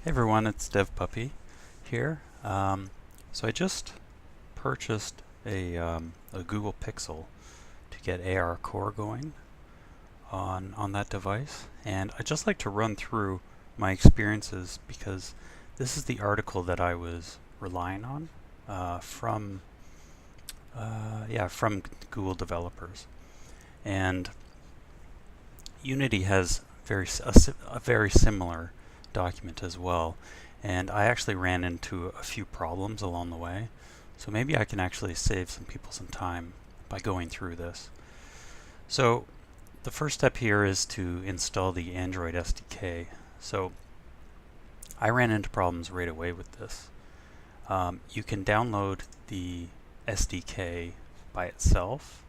Hey everyone, it's DevPuppy here. So I just purchased a Google Pixel to get ARCore going on that device, and I'd just like to run through my experiences because this is the article that I was relying on from from Google developers, and Unity has a very similar document as well, and I actually ran into a few problems along the way, so maybe I can actually save some people some time by going through this. So the first step here is to install the Android SDK. So I ran into problems right away with this. You can download the SDK by itself,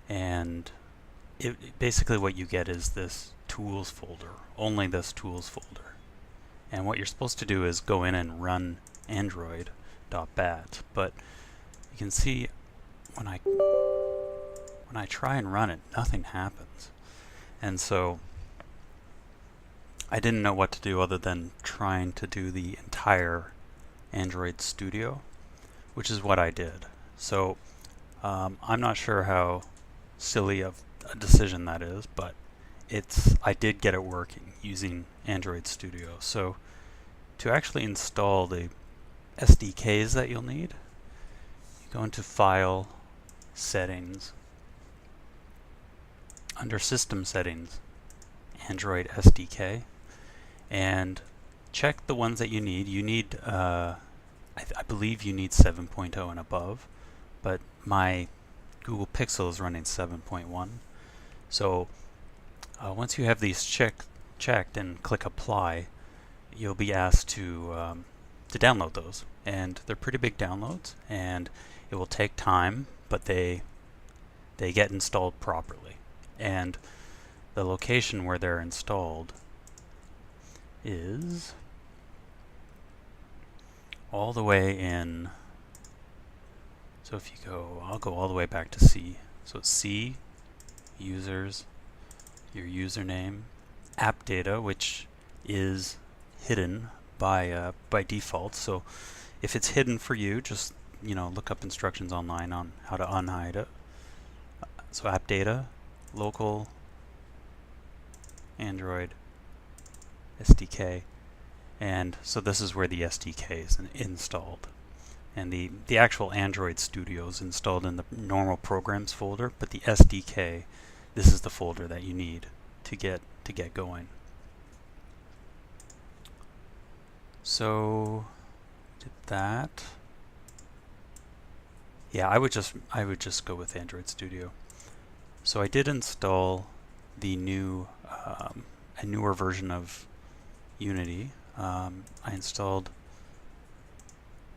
and basically what you get is this tools folder, only this tools folder. And what you're supposed to do is go in and run android.bat, but you can see when I try and run it, nothing happens. And so I didn't know what to do other than trying to do the entire Android Studio, which is what I did. So I'm not sure how silly of a decision that is, but I did get it working using Android Studio. So to actually install the SDKs that you'll need, you go into File, Settings, under System Settings, Android SDK, and check the ones that you need. You need, I believe you need 7.0 and above, but my Google Pixel is running 7.1. So once you have these checked and click Apply, you'll be asked to download those. And they're pretty big downloads, and it will take time, but they get installed properly. And the location where they're installed is all the way in. So if you go, I'll go all the way back to C. So it's C, users, your username, app data, which is hidden by default. So if it's hidden for you, just look up instructions online on how to unhide it. So app data, local, Android, SDK, and so this is where the SDK is installed. And the actual Android Studio is installed in the normal programs folder, but the SDK, this is the folder that you need to get going. So did that. Yeah, I would just go with Android Studio. So I did install the a newer version of Unity. I installed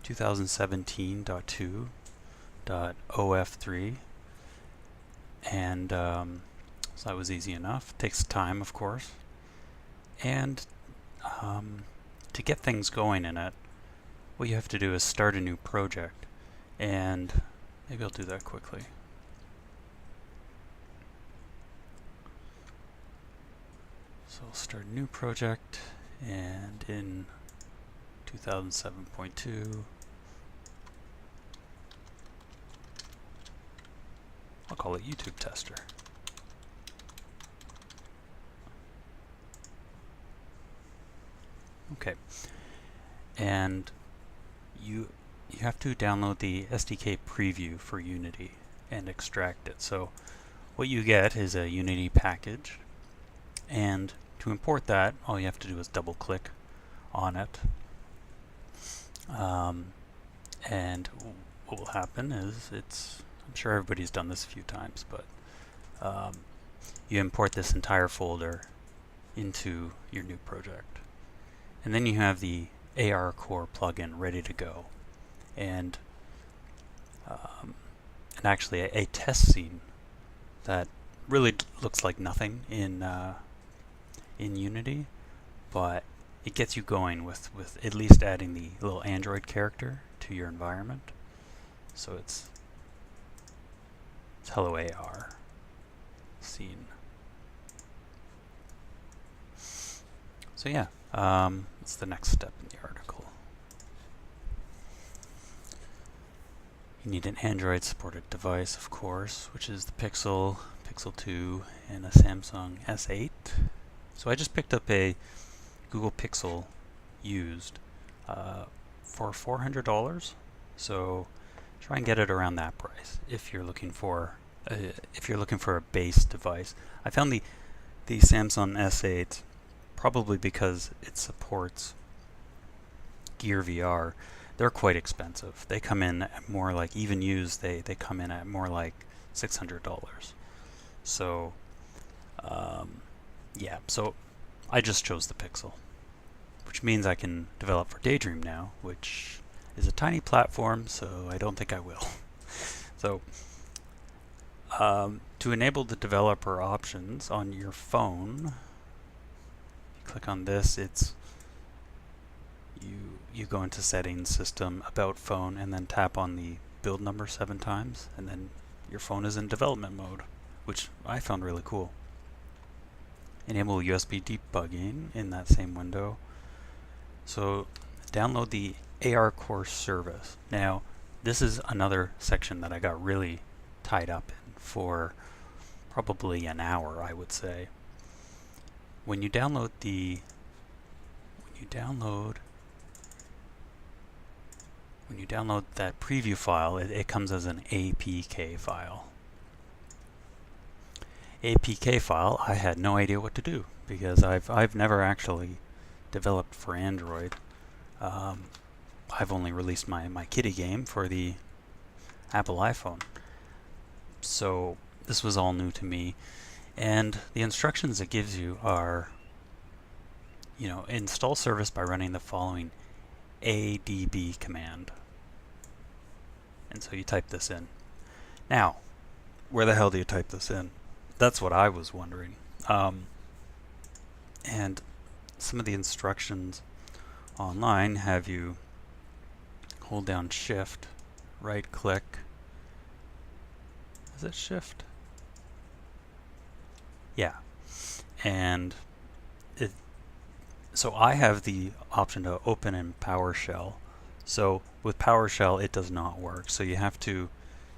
2017.2.of3, and so that was easy enough. Takes time, of course, and to get things going in it, what you have to do is start a new project, and maybe I'll do that quickly. So I'll start a new project, and in 2007.2, I'll call it YouTube Tester. Okay, and you have to download the SDK preview for Unity and extract it. So what you get is a Unity package, and to import that, all you have to do is double click on it. And what will happen is I'm sure everybody's done this a few times, but you import this entire folder into your new project. And then you have the ARCore plugin ready to go. And actually a test scene that really looks like nothing in Unity, but it gets you going with at least adding the little Android character to your environment. So it's hello AR scene. So yeah, What's the next step in the article? You need an Android supported device, of course, which is the Pixel, Pixel 2, and a Samsung S8. So I just picked up a Google Pixel used for $400. So try and get it around that price if you're looking for a base device. I found the Samsung S8 probably because it supports Gear VR. They're quite expensive. They come in at more like, even used, they come in at more like $600. So yeah, so I just chose the Pixel, which means I can develop for Daydream now, which is a tiny platform, so I don't think I will. So to enable the developer options on your phone, you click on this, it's you go into settings, system, about phone, and then tap on the build number 7 times, and then your phone is in development mode, which I found really cool. Enable USB debugging in that same window. So download the ARCore service. Now this is another section that I got really tied up in for probably an hour, I would say. When you download that preview file, it comes as an APK file. APK file, I had no idea what to do because I've never actually developed for Android. I've only released my kitty game for the Apple iPhone. So this was all new to me. And the instructions it gives you are, install service by running the following ADB command. And so you type this in. Now, where the hell do you type this in? That's what I was wondering. And some of the instructions online have you hold down Shift, right click. Is it Shift? Yeah. And so I have the option to open in PowerShell. So with PowerShell it does not work. So you have to,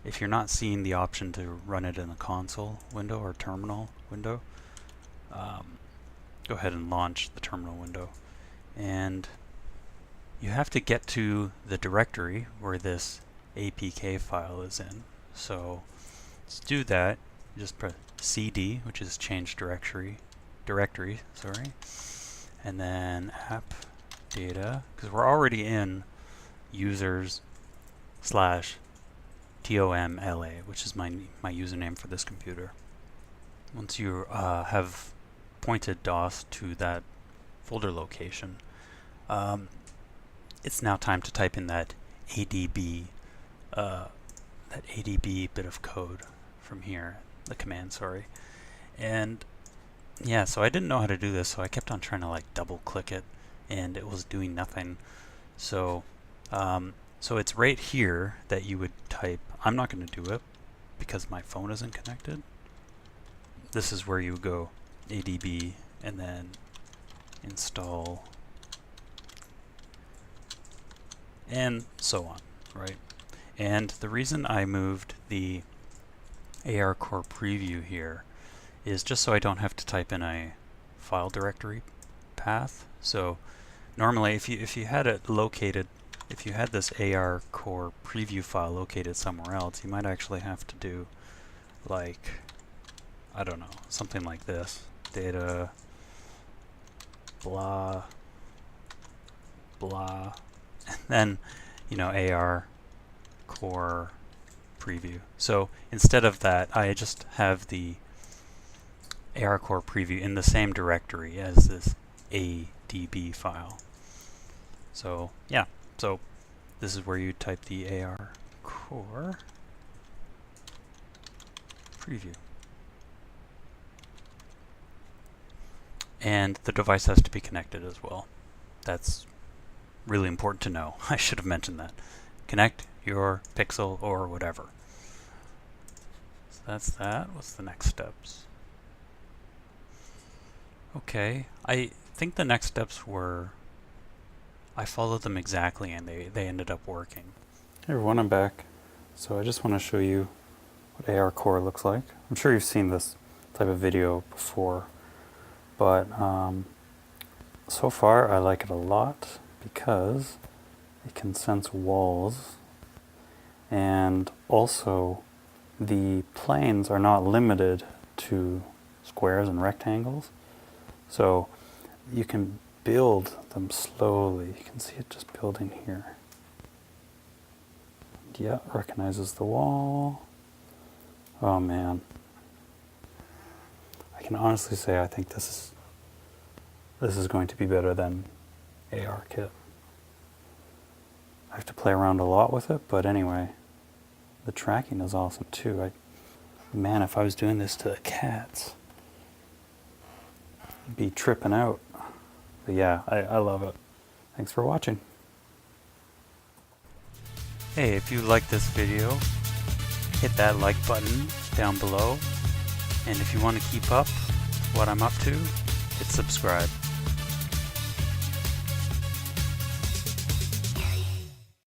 if you're not seeing the option to run it in a console window or terminal window, go ahead and launch the terminal window. And you have to get to the directory where this APK file is in. So let's do that. You just press CD, which is change directory, and then app data, because we're already in users/tomla, which is my username for this computer. Once you have pointed DOS to that folder location, it's now time to type in that ADB bit of code from here, the command, sorry. And yeah, so I didn't know how to do this, so I kept on trying to like double click it, and it was doing nothing. So so it's right here that you would type. I'm not going to do it because my phone isn't connected. This is where you go ADB and then install and so on, right? And the reason I moved the ARCore preview here is just so I don't have to type in a file directory path. So normally if you had it located, if you had this ARCore preview file located somewhere else, you might actually have to do like, I don't know, something like this. Data blah blah, and then ARCore preview. So instead of that, I just have the ARCore preview in the same directory as this ADB file. So yeah, so this is where you type the ARCore preview. And the device has to be connected as well. That's really important to know. I should have mentioned that. Connect your Pixel or whatever. So that's that. What's the next steps? Okay, I think the next steps were, I followed them exactly and they ended up working. Hey everyone, I'm back. So I just want to show you what ARCore looks like. I'm sure you've seen this type of video before, but so far I like it a lot because it can sense walls, and also the planes are not limited to squares and rectangles, so you can build them slowly. You can see it just building here. Yeah, recognizes the wall. Oh man. I can honestly say I think this is going to be better than ARCore. I have to play around a lot with it, but anyway, the tracking is awesome too. Man, if I was doing this to the cats, I'd be tripping out. But yeah, I love it. Thanks for watching. Hey, if you like this video, hit that like button down below. And if you want to keep up what I'm up to, hit subscribe.